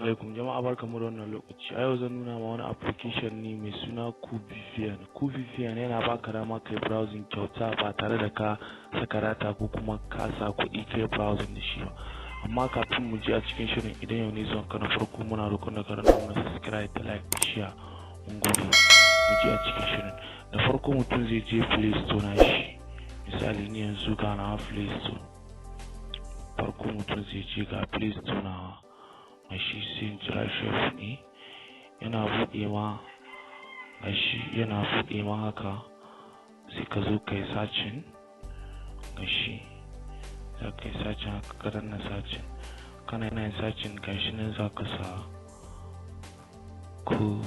alaikum jama'a, barkamu da wannan lokaci. A yau zan nuna ma wani application ne mai suna COOL VPN. COOL VPN yana baka dama kai browsing kyauta ba tare da ka saka data ko kuma ka sa kuɗi kai browsing da shi ba. Amma kafin mu je a cikin shirin, idan yau ne zuwan ka na farko, muna roƙon da ka danna mana subscribe da like da share. Mun gode. Mu je a cikin shirin. Da farko mutum zai je Play Store na shi. Misali ni yanzu ga na Play Store. Farko mutum zai je ga Play Store na shi sai jira shi ne yana buɗe ma yana buɗe ma haka, sai ka zo kai searching gashi, za ka yi searching haka, ka danna searching, kana yin searching gashi nan za ka sa COOL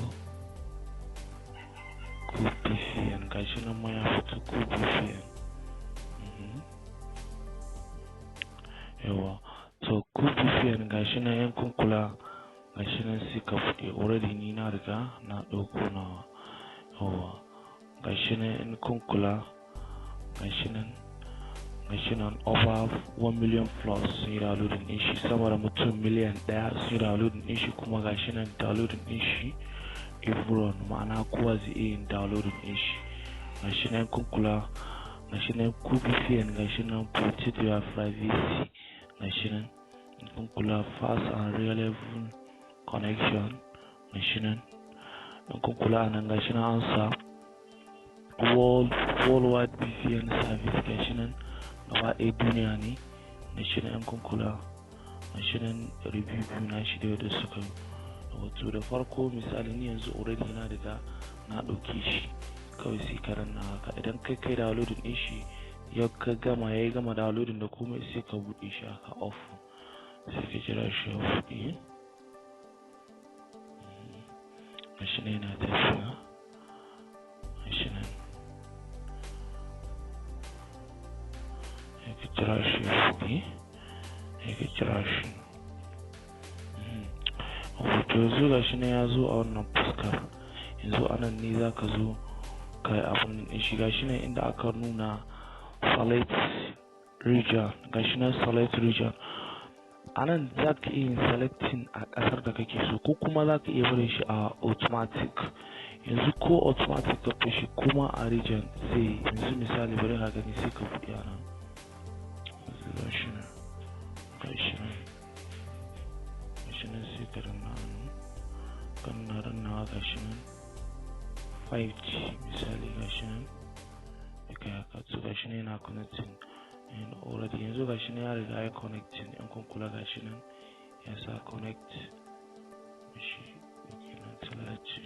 VPN, gashi nan ma ya fito COOL VPN. Yawa, so COOL VPN gashi nan yan kula, gashi nan sai ka buɗe. Already ni na riga na ɗauko nawa. Yawa, gashi nan in kula, gashi nan over 1 million plus sun yi downloading din shi, sama da mutum miliyan 1 sun yi downloading din shi, kuma gashi nan downloading din shi everyone, ma'ana kowa zai iya yin downloading din shi. Gashi nan kula, gashi nan COOL VPN, gashi nan protect your privacy, gashi nan kula fast and reliable connection, gashi nan kula nan, gashi nan ansa worldwide VPN service, gashi nan gaba ɗaya duniya ne, gashi nan kula, gashi nan review na shi da yadda suka yi. Wato da farko misali ni yanzu already na riga na ɗauke shi, kawai sai ka ranna haka. Idan kai downloading din shi ya gama downloading da komai, sai ka buɗe shi haka off, sai ka jira shi ya buɗe. Gashi nan yana tafiya, gashi nan ka jira shi ya buɗe, ka jira shi. Wato yanzu gashi nan ya zo a wannan fuskar. Yanzu anan ne za ka zo kai abin din shi. Gashi nan inda aka nuna select region, gashi nan select region. Anan za ka iya selecting a ƙasar da kake so, ko kuma za ka iya barin shi a automatic. Yanzu ko automatic ka fi shi, kuma a region sai yanzu misali bari ka gani, sai ka buɗe anan. Gashi nan sai ka ranna gashi nan 5G misali, gashi nan kai haka. So gashi nan yana connecting and already yanzu gashi nan ya riga ya connecting. In kun kula gashi nan ya sa connect shi, kenan talaci.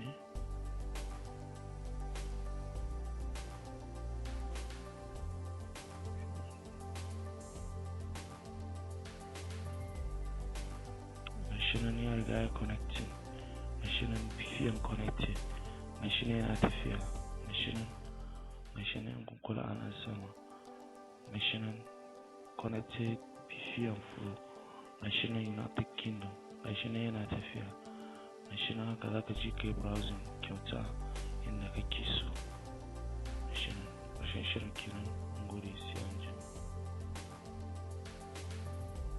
Gashi nan ya riga ya connecting, gashi nan VPN connected, gashi nan yana tafiya, gashi nan kun kula ana sama, gashi nan connected VPN flow, gashi nan United Kingdom, gashi nan yana tafiya, gashi nan haka zaka je kai browsing kyauta inda kake so. Gashi nan ƙarshen shirin kenan, mun gode.